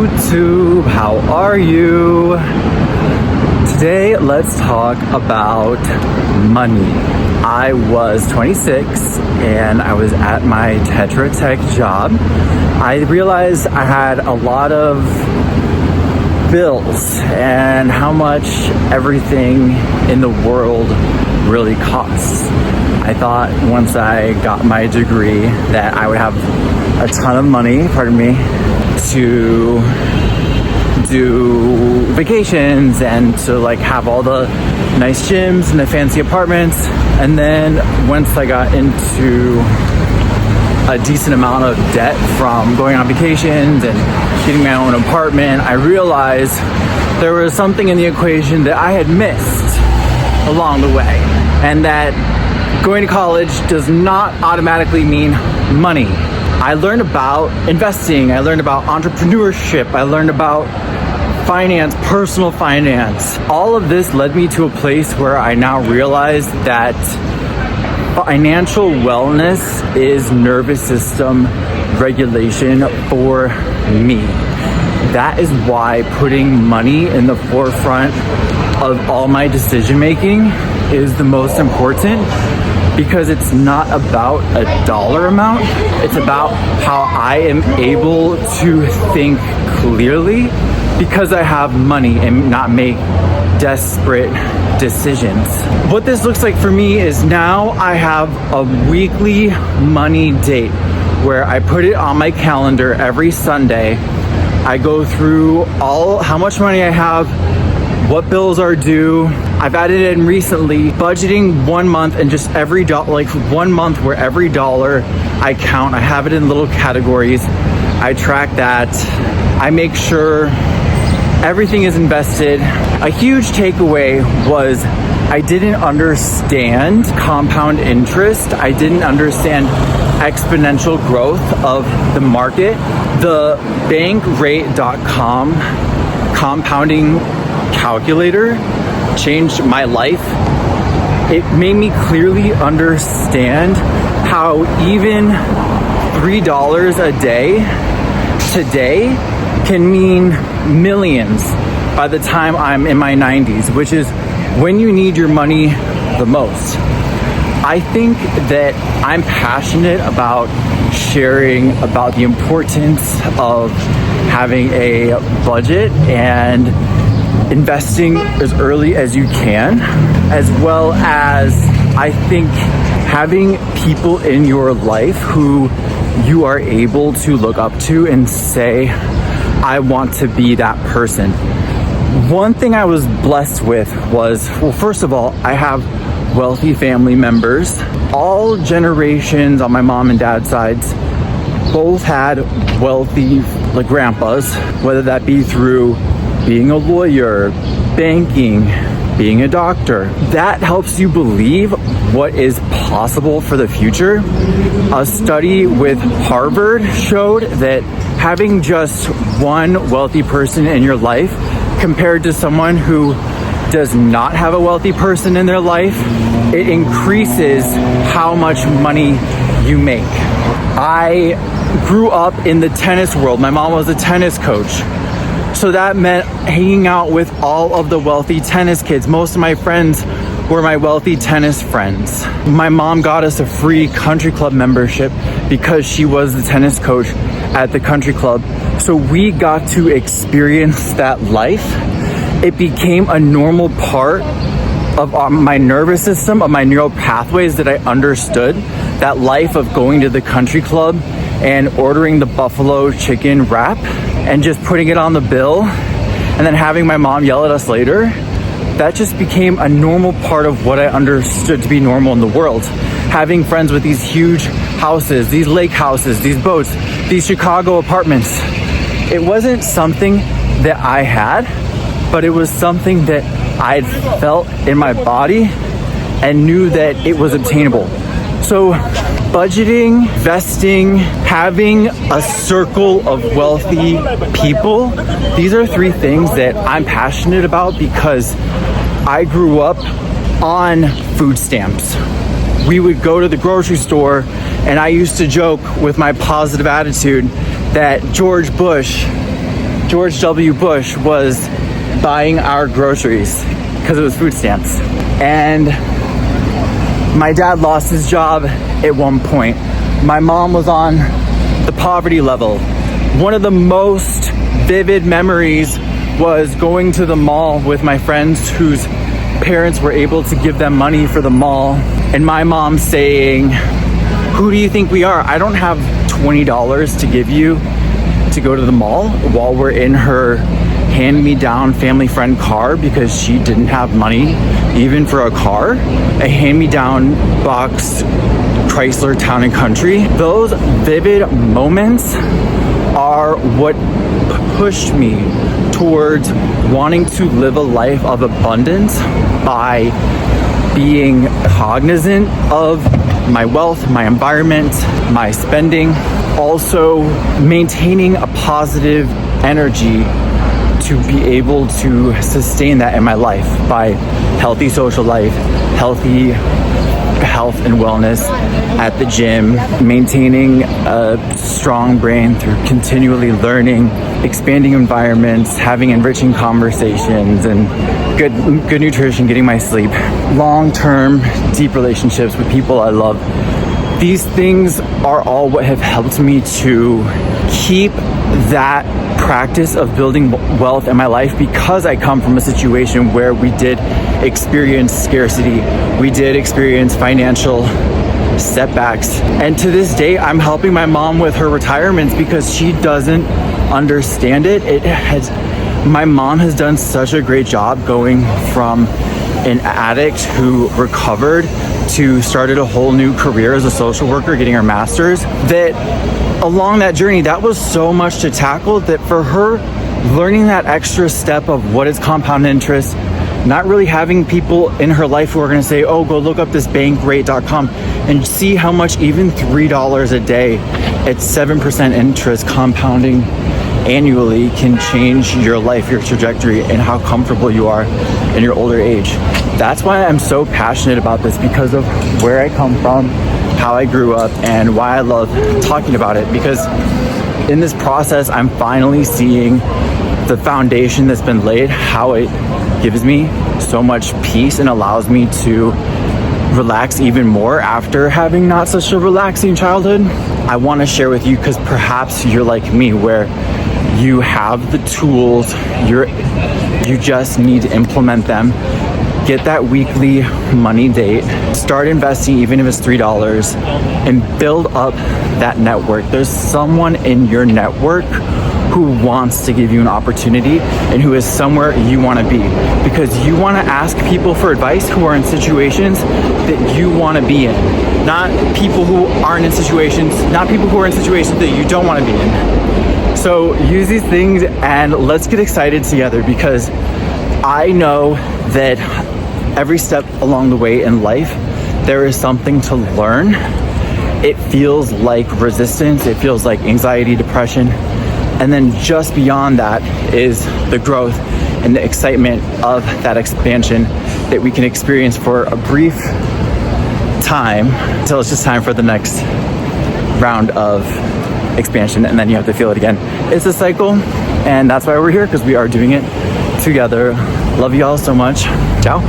YouTube, how are you? Today, let's talk about money. I was 26 and I was at my Tetra Tech job. I realized I had a lot of bills and how much everything in the world really costs. I thought once I got my degree that I would have a ton of money, to do vacations and to have all the nice gyms and the fancy apartments. And then once I got into a decent amount of debt from going on vacations and getting my own apartment, I realized there was something in the equation that I had missed along the way, and that going to college does not automatically mean money. I learned about investing, I learned about entrepreneurship, I learned about finance, personal finance. All of this led me to a place where I now realize that financial wellness is nervous system regulation for me. That is why putting money in the forefront of all my decision making is the most important, because it's not about a dollar amount. It's about how I am able to think clearly because I have money and not make desperate decisions. What this looks like for me is now I have a weekly money date where I put it on my calendar every Sunday. I go through how much money I have, what bills are due. I've added in recently budgeting 1 month and just every dollar, 1 month where every dollar I count. I have it in little categories. I track that. I make sure everything is invested. A huge takeaway was I didn't understand compound interest. I didn't understand exponential growth of the market. The bankrate.com compounding calculator changed my life. It made me clearly understand how even $3 a day today can mean millions by the time I'm in my 90s, which is when you need your money the most. I think that I'm passionate about sharing about the importance of having a budget and investing as early as you can, as well as I think having people in your life who you are able to look up to and say, I want to be that person. One thing I was blessed with was, well, first of all, I have wealthy family members. All generations on my mom and dad's sides both had wealthy grandpas, whether that be through being a lawyer, banking, being a doctor. That helps you believe what is possible for the future. A study with Harvard showed that having just one wealthy person in your life compared to someone who does not have a wealthy person in their life, it increases how much money you make. I grew up in the tennis world. My mom was a tennis coach. So that meant hanging out with all of the wealthy tennis kids. Most of my friends were my wealthy tennis friends. My mom got us a free country club membership because she was the tennis coach at the country club. So we got to experience that life. It became a normal part of my nervous system, of my neural pathways, that I understood that life of going to the country club and ordering the buffalo chicken wrap and just putting it on the bill and then having my mom yell at us later. That just became a normal part of what I understood to be normal in the world. Having friends with these huge houses, these lake houses, these boats, these Chicago apartments. It wasn't something that I had, but it was something that I had felt in my body and knew that it was obtainable. So budgeting, investing, having a circle of wealthy people, these are three things that I'm passionate about because I grew up on food stamps. We would go to the grocery store and I used to joke with my positive attitude that George Bush George W. Bush was buying our groceries because it was food stamps. And my dad lost his job at one point. My mom was on the poverty level. One of the most vivid memories was going to the mall with my friends whose parents were able to give them money for the mall, and my mom saying, "Who do you think we are? I don't have $20 to give you to go to the mall," while we're in her hand-me-down family friend car because she didn't have money even for a car, a hand-me-down box Chrysler Town and Country. Those vivid moments are what pushed me towards wanting to live a life of abundance by being cognizant of my wealth, my environment, my spending, also maintaining a positive energy to be able to sustain that in my life by healthy social life, healthy health and wellness at the gym, maintaining a strong brain through continually learning, expanding environments, having enriching conversations, and good nutrition, getting my sleep, long-term deep relationships with people I love. These things are all what have helped me to keep that practice of building wealth in my life, because I come from a situation where we did experience scarcity, we did experience financial setbacks, and to this day I'm helping my mom with her retirements because she doesn't understand it. My mom has done such a great job going from an addict who recovered to started a whole new career as a social worker, getting her master's, that along that journey, that was so much to tackle that for her, learning that extra step of what is compound interest, not really having people in her life who are going to say, oh, go look up this bankrate.com and see how much even $3 a day at 7% interest compounding annually can change your life, your trajectory, and how comfortable you are in your older age. That's why I'm so passionate about this, because of where I come from, how I grew up, and why I love talking about it, because in this process, I'm finally seeing the foundation that's been laid, how it gives me so much peace and allows me to relax even more after having not such a relaxing childhood. I want to share with you because perhaps you're like me, where you have the tools, you just need to implement them. Get that weekly money date, start investing even if it's $3, and build up that network. There's someone in your network who wants to give you an opportunity and who is somewhere you want to be, because you want to ask people for advice who are in situations that you want to be in, not people who aren't in situations, not people who are in situations that you don't want to be in. So use these things and let's get excited together, because I know that every step along the way in life, there is something to learn. It feels like resistance, it feels like anxiety, depression, and then just beyond that is the growth and the excitement of that expansion that we can experience for a brief time until it's just time for the next round of expansion, and then you have to feel it again. It's a cycle, and that's why we're here, because we are doing it together. Love you all so much. Ciao.